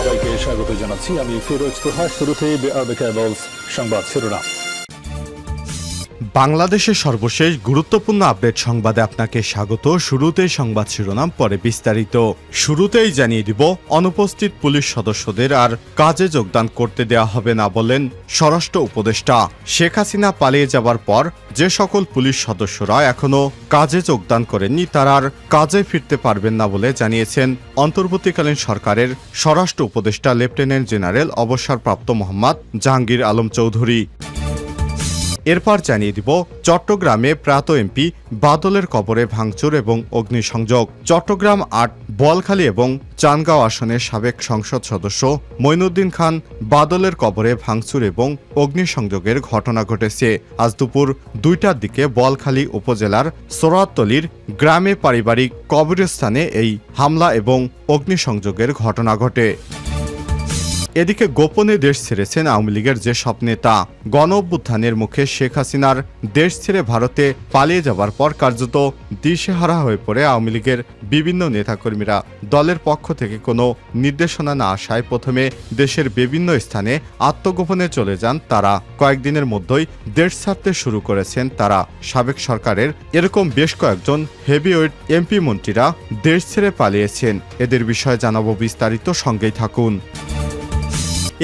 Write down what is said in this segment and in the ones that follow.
সবাইকে স্বাগত জানাচ্ছি। আমি ফিরোজ তোহা। শুরুতেই সংবাদ শিরোনাম। বাংলাদেশের সর্বশেষ গুরুত্বপূর্ণ আপডেট সংবাদে আপনাকে স্বাগত। শুরুতেই সংবাদ শিরোনাম, পরে বিস্তারিত। শুরুতেই জানিয়ে দিব, অনুপস্থিত পুলিশ সদস্যদের আর কাজে যোগদান করতে দেওয়া হবে না বললেন স্বরাষ্ট্র উপদেষ্টা। শেখ হাসিনা পালিয়ে যাবার পর যে সকল পুলিশ সদস্যরা এখনো কাজে যোগদান করেননি তারা আর কাজে ফিরতে পারবেন না বলে জানিয়েছেন অন্তর্বর্তীকালীন সরকারের স্বরাষ্ট্র উপদেষ্টা লেফটেন্যান্ট জেনারেল অবসরপ্রাপ্ত মোহাম্মদ জাহাঙ্গীর আলম চৌধুরী। এরপর জানিয়ে দিব, চট্টগ্রামে প্রয়াত এমপি বাদলের কবরে ভাঙচুর এবং অগ্নিসংযোগ। চট্টগ্রাম ৮, বোয়ালখালী এবং চানগাঁও আসনের সাবেক সংসদ সদস্য মঈনুদ্দিন খান বাদলের কবরে ভাঙচুর এবং অগ্নিসংযোগের ঘটনা ঘটেছে। আজ দুপুর ২টার দিকে বোয়ালখালী উপজেলার সোরাততলির গ্রামে পারিবারিক কবরস্থানে এই হামলা এবং অগ্নিসংযোগের ঘটনা ঘটে। এদিকে গোপনে দেশ ছেড়েছেন আওয়ামী লীগের যেসব নেতা। গণ অভ্যুত্থানের মুখে শেখ হাসিনার দেশ ছেড়ে ভারতে পালিয়ে যাবার পর কার্যত দিশেহারা হয়ে পড়ে আওয়ামী লীগের বিভিন্ন নেতাকর্মীরা। দলের পক্ষ থেকে কোনো নির্দেশনা না আসায় প্রথমে দেশের বিভিন্ন স্থানে আত্মগোপনে চলে যান তারা। কয়েকদিনের মধ্যেই দেশ ছাড়তে শুরু করেছেন তারা। সাবেক সরকারের এরকম বেশ কয়েকজন হেভিওয়েট এমপি মন্ত্রীরা দেশ ছেড়ে পালিয়েছেন। এদের বিষয়ে জানাবো বিস্তারিত, সঙ্গেই থাকুন।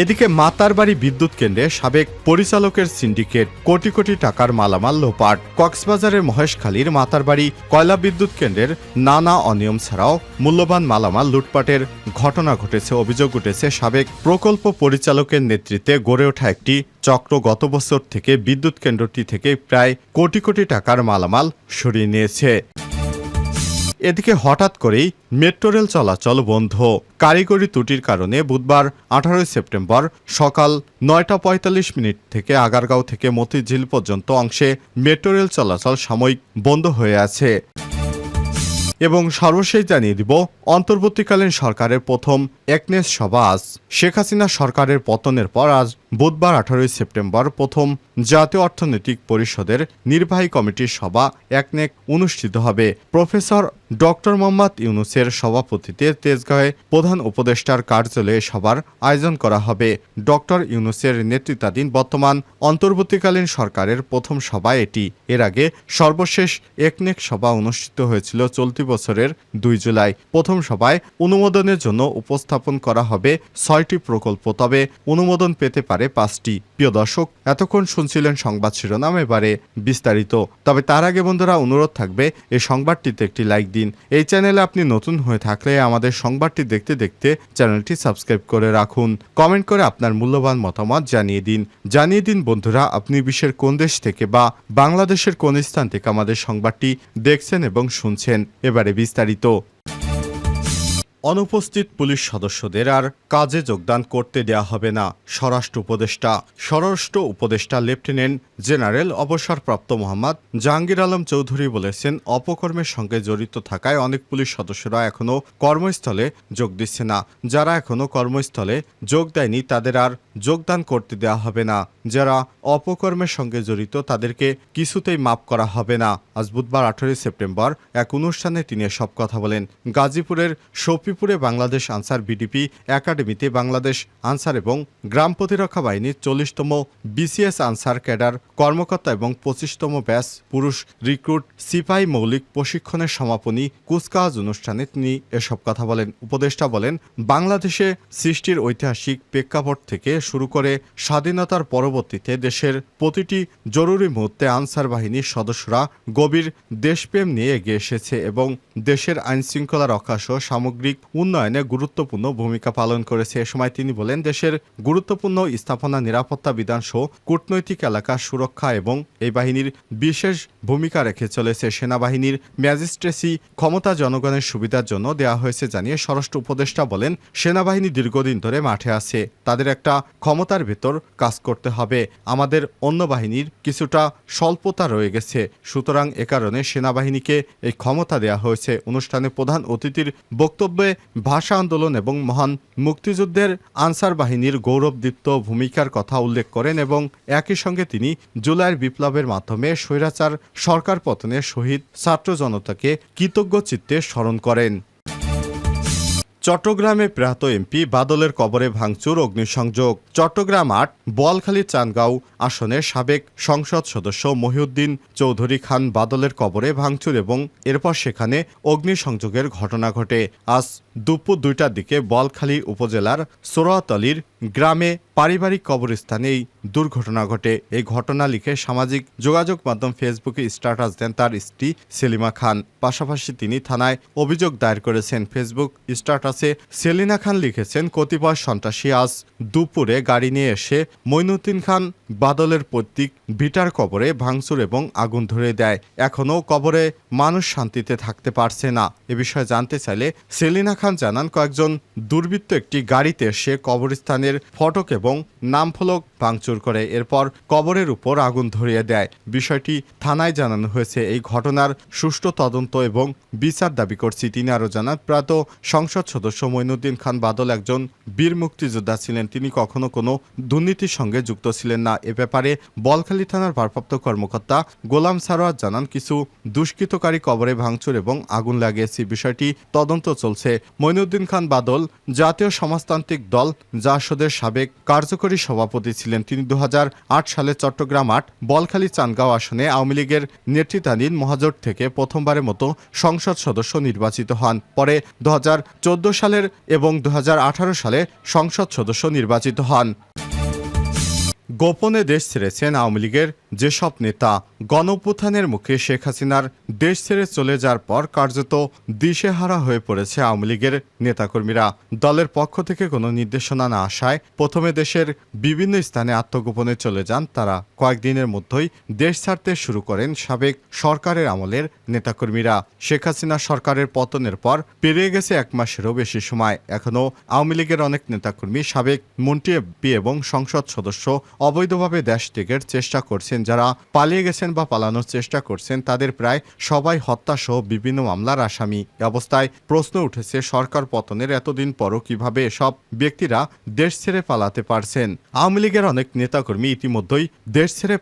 এদিকে মাতারবাড়ি বিদ্যুৎ কেন্দ্রে সাবেক পরিচালকের সিন্ডিকেট, কোটি কোটি টাকার মালামাল লোপাট। কক্সবাজারের মহেশখালীর মাতারবাড়ি কয়লা বিদ্যুৎ কেন্দ্রের নানা অনিয়ম ছাড়াও মূল্যবান মালামাল লুটপাটের ঘটনা ঘটেছে। অভিযোগ উঠেছে সাবেক প্রকল্প পরিচালকের নেতৃত্বে গড়ে ওঠা একটি চক্র গত বছর থেকে বিদ্যুৎ কেন্দ্রটি থেকে প্রায় কোটি কোটি টাকার মালামাল সরিয়ে নিয়েছে। এদিকে হঠাৎ করেই মেট্রো রেল চলাচল বন্ধ। কারিগরি ত্রুটির কারণে বুধবার 18 সেপ্টেম্বর সকাল 9:45 থেকে আগারগাঁও থেকে মতিঝিল পর্যন্ত অংশে মেট্রো রেল চলাচল সাময়িক বন্ধ হয়ে আছে। এবং সর্বশেষ জানিয়ে দিব, অন্তর্বর্তীকালীন সরকারের প্রথম একনেক সভা আজ। শেখ হাসিনা সরকারের পতনের পর আজ বুধবার 18 সেপ্টেম্বর প্রথম জাতীয় অর্থনৈতিক পরিষদের নির্বাহী কমিটির সভা একনেক অনুষ্ঠিত হবে। প্রফেসর ডক্টর মোহাম্মদ ইউনূসের সভাপতিত্বে তেজগাঁয়ে প্রধান উপদেষ্টার কার্যালয়ে সভার আয়োজন করা হবে। ডক্টর ইউনূসের নেতৃত্বাধীন বর্তমান অন্তর্বর্তীকালীন সরকারের প্রথম সভা এটি। এর আগে সর্বশেষ একনেক সভা অনুষ্ঠিত হয়েছিল চলতি বছরের 2 জুলাই। প্রথম সভায় অনুমোদনের জন্য উপস্থাপন করা হবে 6টি প্রকল্প, তবে অনুমোদন পেতে পারে 5টি। প্রিয় দর্শক, এতক্ষণ শুনছিলেন সংবাদ শিরোনাম, এবারে বিস্তারিত। তবে তার আগে বন্ধুরা অনুরোধ থাকবে এই সংবাদটিতে একটি লাইক দিন। এই চ্যানেলে আপনি নতুন হয়ে থাকলে আমাদের সংবাদটি দেখতে দেখতে চ্যানেলটি সাবস্ক্রাইব করে রাখুন। কমেন্ট করে আপনার মূল্যবান মতামত জানিয়ে দিন বন্ধুরা, আপনি বিশ্বের কোন দেশ থেকে বা বাংলাদেশের কোন স্থান থেকে আমাদের সংবাদটি দেখছেন এবং শুনছেন। এবারে বিস্তারিত। অনুপস্থিত পুলিশ সদস্যদের আর কাজে যোগদান করতে দেওয়া হবে না স্বরাষ্ট্র উপদেষ্টা লেফটেন্যান্ট জেনারেল অবসরপ্রাপ্ত মোহাম্মদ জাহাঙ্গীর আলম চৌধুরী বলেছেন, অপকর্মের সঙ্গে জড়িত থাকায় অনেক পুলিশ সদস্যরা এখনও কর্মস্থলে যোগ দিচ্ছে না। যারা এখনও কর্মস্থলে যোগ দেয়নি তাদের আর যোগদান করতে দেওয়া হবে না। যারা অপকর্মের সঙ্গে জড়িত তাদেরকে কিছুতেই মাফ করা হবে না। আজ বুধবার 18 সেপ্টেম্বর এক অনুষ্ঠানে তিনি এসব কথা বলেন। গাজীপুরের শফিপুরে বাংলাদেশ আনসার বিডিপি একাডেমিতে বাংলাদেশ আনসার এবং গ্রাম প্রতিরক্ষা বাহিনীর 40তম বিসিএস আনসার ক্যাডার কর্মকর্তা এবং 25তম ব্যাচ পুরুষ রিক্রুট সিপাহী মৌলিক প্রশিক্ষণের সমাপনী কুচকাওয়াজ অনুষ্ঠানে তিনি এসব কথা বলেন। উপদেষ্টা বলেন, বাংলাদেশে সৃষ্টির ঐতিহাসিক প্রেক্ষাপট থেকে শুরু করে স্বাধীনতার পরবর্তীতে দেশের প্রতিটি জরুরি মুহূর্তে আনসার বাহিনীর সদস্যরা গভীর দেশপ্রেম নিয়ে এগিয়ে এসেছে এবং দেশের আইনশৃঙ্খলা রক্ষা সহ সামগ্রিক উন্নয়নে গুরুত্বপূর্ণ ভূমিকা পালন করেছে। এ সময় তিনি বলেন, দেশের গুরুত্বপূর্ণ স্থাপনা, নিরাপত্তা বিধান সহ কূটনৈতিক এলাকার সুরক্ষা এবং এই বাহিনীর বিশেষ ভূমিকা রেখে চলেছে। সেনাবাহিনীর ম্যাজিস্ট্রেসি ক্ষমতা জনগণের সুবিধার জন্য দেওয়া হয়েছে জানিয়ে স্বরাষ্ট্র উপদেষ্টা বলেন, সেনাবাহিনী দীর্ঘদিন ধরে মাঠে আছে, তাদের একটা ক্ষমতার ভেতর কাজ করতে হবে। আমাদের অন্য বাহিনীর কিছুটা স্বল্পতা রয়ে গেছে, সুতরাং এ কারণে সেনাবাহিনীকে এই ক্ষমতা দেওয়া হয়েছে। অনুষ্ঠানে প্রধান অতিথির বক্তব্যে ভাষা আন্দোলন এবং মহান মুক্তিযুদ্ধের আনসার বাহিনীর গৌরবদীপ্ত ভূমিকার কথা উল্লেখ করেন এবং একই সঙ্গে তিনি জুলাইয়ের বিপ্লবের মাধ্যমে স্বৈরাচার সরকার পতনে শহীদ ছাত্র জনতাকে কৃতজ্ঞ চিত্তে স্মরণ করেন। চট্টগ্রামে প্রয়াত এমপি বাদলের কবরে ভাঙচুর অগ্নিসংযোগ। চট্টগ্রাম ৮ বোয়ালখালী চানগাঁও আসনের সাবেক সংসদ সদস্য মহিউদ্দিন চৌধুরী খান বাদলের কবরে ভাঙচুর এবং এরপর সেখানে অগ্নিসংযোগের ঘটনা ঘটে। আজ দুপুর ২টার দিকে বোয়ালখালী উপজেলার সোরাতলির গ্রামে পারিবারিক কবরস্থানে এই দুর্ঘটনা ঘটে। এই ঘটনা লিখে সামাজিক যোগাযোগ মাধ্যম ফেসবুকে স্ট্যাটাস দেন তার স্ত্রী সেলিমা খান। পাশাপাশি তিনি থানায় অভিযোগ দায়ের করেছেন। ফেসবুক স্ট্যাটাসে সেলিনা খান লিখেছেন, কতিপয় সন্ত্রাসী আজ দুপুরে গাড়ি নিয়ে এসে মঈনুদ্দিন খান বাদলের পৈতৃক ভিটার কবরে ভাঙচুর এবং আগুন ধরে দেয়। এখনও কবরে মানুষ শান্তিতে থাকতে পারছে না। এ বিষয়ে জানতে চাইলে সেলিনা খান জানান, কয়েকজন দুর্বৃত্ত একটি গাড়িতে এসে কবরস্থানের ফটক এবং নামফলক ভাঙচুর করে, এরপর কবরের উপর আগুন ধরিয়ে দেয়। বিষয়টি থানায় জানানো হয়েছে। এই ঘটনার সুষ্ঠু তদন্ত এবং বিচার দাবি করছি। তিনি আরও জানান, প্রয়াত সংসদ সদস্য মঈনুদ্দিন খান বাদল একজন বীর মুক্তিযোদ্ধা ছিলেন। তিনি কখনো কোনো দুর্নীতির সঙ্গে যুক্ত ছিলেন না। এ ব্যাপারে বোয়ালখালী থানার ভারপ্রাপ্ত কর্মকর্তা গোলাম সারোয়ার জানান, কিছু দুষ্কৃতকারী কবরে ভাঙচুর এবং আগুন লাগিয়েছে। বিষয়টি তদন্ত চলছে। মঈনুদ্দিন খান বাদল জাতীয় সমাজতান্ত্রিক দল জাসদের সাবেক কার্যকরী সভাপতি ছিলেন। তিনি ২০০৮ সালে চট্টগ্রাম ৮ বোয়ালখালী চানগাঁও আসনে আওয়ামী লীগের নেতৃত্বাধীন মহাজোট থেকে প্রথমবারের মতো সংসদ সদস্য নির্বাচিত হন। পরে ২০১৪ সালের এবং ২০১৮ সালে সংসদ সদস্য নির্বাচিত হন। গোপনে দেশ ছেড়েছেন আওয়ামী লীগের যেসব নেতা। গণঅভ্যুত্থানের মুখে শেখ হাসিনার দেশ ছেড়ে চলে যাওয়ার পর কার্যত দিশেহারা হয়ে পড়েছে আওয়ামী লীগের নেতাকর্মীরা। দলের পক্ষ থেকে কোনো নির্দেশনা না আসায় প্রথমে দেশের বিভিন্ন স্থানে আত্মগোপনে চলে যান তারা। কয়েকদিনের মধ্যেই দেশ ছাড়তে শুরু করেন সাবেক সরকারের আমলের নেতাকর্মীরা। শেখ হাসিনা সরকারের পতনের পর পেরিয়ে গেছে ১ মাসেরও বেশি সময়। এখনও আওয়ামী লীগের অনেক নেতাকর্মী, সাবেক মন্ত্রী, এমপি এবং সংসদ সদস্য অবৈধভাবে দেশ ত্যাগের চেষ্টা করছেন। যারা পালিয়ে গেছেন বা পালানোর চেষ্টা করছেন তাদের প্রায় সবাই হত্যাসহ বিভিন্ন মামলার আসামি। অবস্থায় প্রশ্ন উঠেছে, সরকার পতনের এতদিন পরও কিভাবে এসব ব্যক্তিরা দেশ ছেড়ে পালাতে পারছেন। আওয়ামী লীগের অনেক নেতাকর্মী ইতিমধ্যেই দেশ ছেড়ে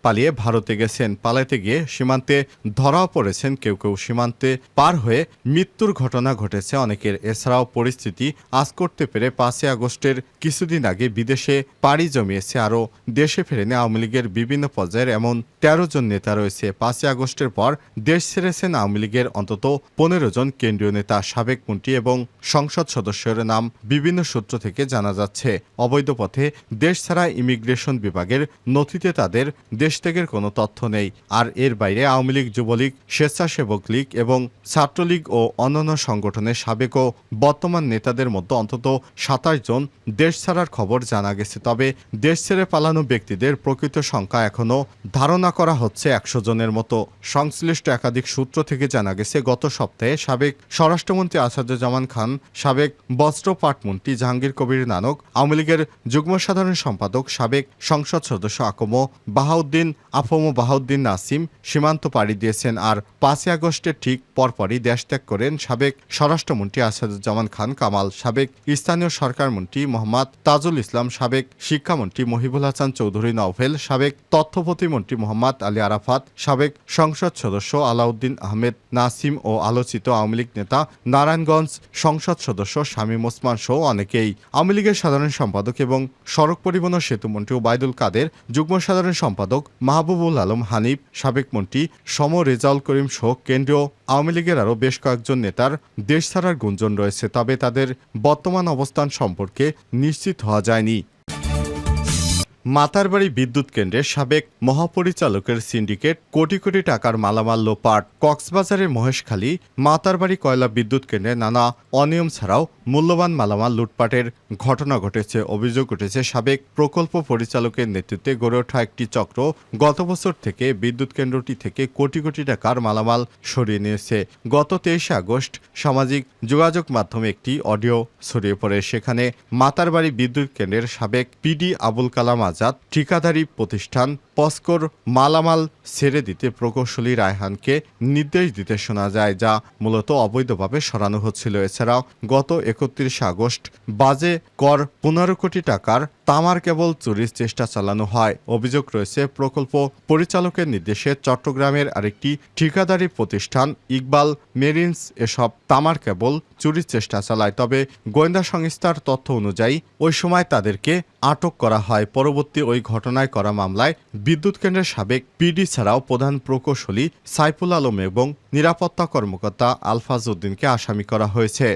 পালিয়ে ভারতে গেছেন। পালাতে গিয়ে সীমান্তে ধরাও পড়েছেন কেউ কেউ। সীমান্তে পার হয়ে মৃত্যুর ঘটনা ঘটেছে অনেকের। এছাড়াও পরিস্থিতি আজ করতে পেরে ৫ই আগস্টের কিছুদিন আগে বিদেশে পাড়ি জমিয়েছে আরও দেশে ফেরেনি আওয়ামী লীগের বিভিন্ন পর্যায়ের এমন ১৩ জন নেতা রয়েছে। ৫ই আগস্টের পর দেশ ছেড়েছেন আওয়ামী লীগের অন্তত ১৫ জন কেন্দ্রীয় নেতা, সাবেক মন্ত্রী এবং সংসদ সদস্যের নাম বিভিন্ন সূত্র থেকে জানা যাচ্ছে। অবৈধ পথে দেশ ছাড়া ইমিগ্রেশন বিভাগের নথিতে তাদের দেশ ত্যাগের কোনো তথ্য নেই। আর এর বাইরে আওয়ামী লীগ, যুবলীগ, স্বেচ্ছাসেবক লীগ এবং ছাত্রলীগ ও অন্যান্য সংগঠনের সাবেক ও বর্তমান নেতাদের মধ্যে অন্তত ২৭ জন দেশ ছাড়ার খবর জানা গেছে। তবে দেশ ছেড়ে পালানো ব্যক্তিদের প্রকৃত সংখ্যা এখনও ধারণা করা হচ্ছে ১০০ জনের মতো। সংশ্লিষ্ট একাধিক সূত্র থেকে জানা গেছে, গত সপ্তাহে সাবেক স্বরাষ্ট্রমন্ত্রী আসাদুজ্জামান খান, সাবেক বস্ত্র পাটমন্ত্রী জাহাঙ্গীর কবির নানক, আওয়ামী লীগের যুগ্ম সাধারণ সম্পাদক, সাবেক সংসদ সদস্য আফম বাহাউদ্দিন নাসিম সীমান্ত পাড়ি দিয়েছেন। আর ৫ই আগস্টের ঠিক পরপরই দেশ ত্যাগ করেন সাবেক স্বরাষ্ট্রমন্ত্রী আসাদুজ্জামান খান কামাল, সাবেক স্থানীয় সরকার মন্ত্রী মোহাম্মদ তাজুল ইসলাম, সাবেক শিক্ষামন্ত্রী মহিবুল হাসান চৌধুরী নওফেল, সাবেক তথ্য প্রতিমন্ত্রী মোহাম্মদ আলী আরাফাত, সাবেক সংসদ সদস্য আলাউদ্দিন আহমেদ নাসিম ও আলোচিত আওয়ামী লীগ নেতা নারায়ণগঞ্জ সংসদ সদস্য শামীম ওসমান সহ অনেকেই। আওয়ামী লীগের সাধারণ সম্পাদক এবং সড়ক পরিবহন ও সেতুমন্ত্রী ওবায়দুল কাদের, যুগ্ম সাধারণ সম্পাদক মাহবুবুল আলম হানিফ, সাবেক মন্ত্রী সম রেজাউল করিম সহ কেন্দ্রীয় আওয়ামী লীগের আরও বেশ কয়েকজন নেতার দেশ ছাড়ার গুঞ্জন রয়েছে। তবে তাদের বর্তমান অবস্থান সম্পর্কে নিশ্চিত হওয়া যায়নি। মাতারবাড়ি বিদ্যুৎ কেন্দ্রের সাবেক মহাপরিচালকের সিন্ডিকেট, কোটি কোটি টাকার মালামাল লোপাট। কক্সবাজারের মহেশখালী মাতারবাড়ি কয়লা বিদ্যুৎ কেন্দ্রে নানা অনিয়ম ছাড়াও মূল্যবান মালামাল লুটপাটের ঘটনা ঘটেছে। অভিযোগ উঠেছে, সাবেক প্রকল্প পরিচালকের নেতৃত্বে গড়ে ওঠা একটি চক্র গত বছর থেকে বিদ্যুৎ কেন্দ্রটি থেকে কোটি কোটি টাকার মালামাল সরিয়ে নিয়েছে। গত ২৩ আগস্ট সামাজিক যোগাযোগ মাধ্যমে একটি অডিও ছড়িয়ে পড়ে। সেখানে মাতারবাড়ি বিদ্যুৎ কেন্দ্রের সাবেক পিডি আবুল কালাম আজাদ ঠিকাদারি প্রতিষ্ঠান পস্কোর মালামাল ছেড়ে দিতে প্রকৌশলী রায়হানকে নির্দেশ দিতে শোনা যায়, যা মূলত অবৈধভাবে সরানো হচ্ছিল। এছাড়াও গত ৩১ আগস্ট বাজে কর ১৫ কোটি টাকার তামার কেবল চুরির চেষ্টা চালানো হয়। অভিযোগ রয়েছে প্রকল্প পরিচালকের নির্দেশে চট্টগ্রামের আরেকটি ঠিকাদারি প্রতিষ্ঠান ইকবাল মেরিনস এসব তামার কেবল চুরির চেষ্টা চালায়। তবে গোয়েন্দা সংস্থার তথ্য অনুযায়ী ওই সময় তাদেরকে আটক করা হয়। পরবর্তী ওই ঘটনায় করা মামলায় বিদ্যুৎ কেন্দ্রের সাবেক পিডি ছাড়াও প্রধান প্রকৌশলী সাইফুল আলম এবং নিরাপত্তা কর্মকর্তা আলফাজ উদ্দিনকে আসামি করা হয়েছে।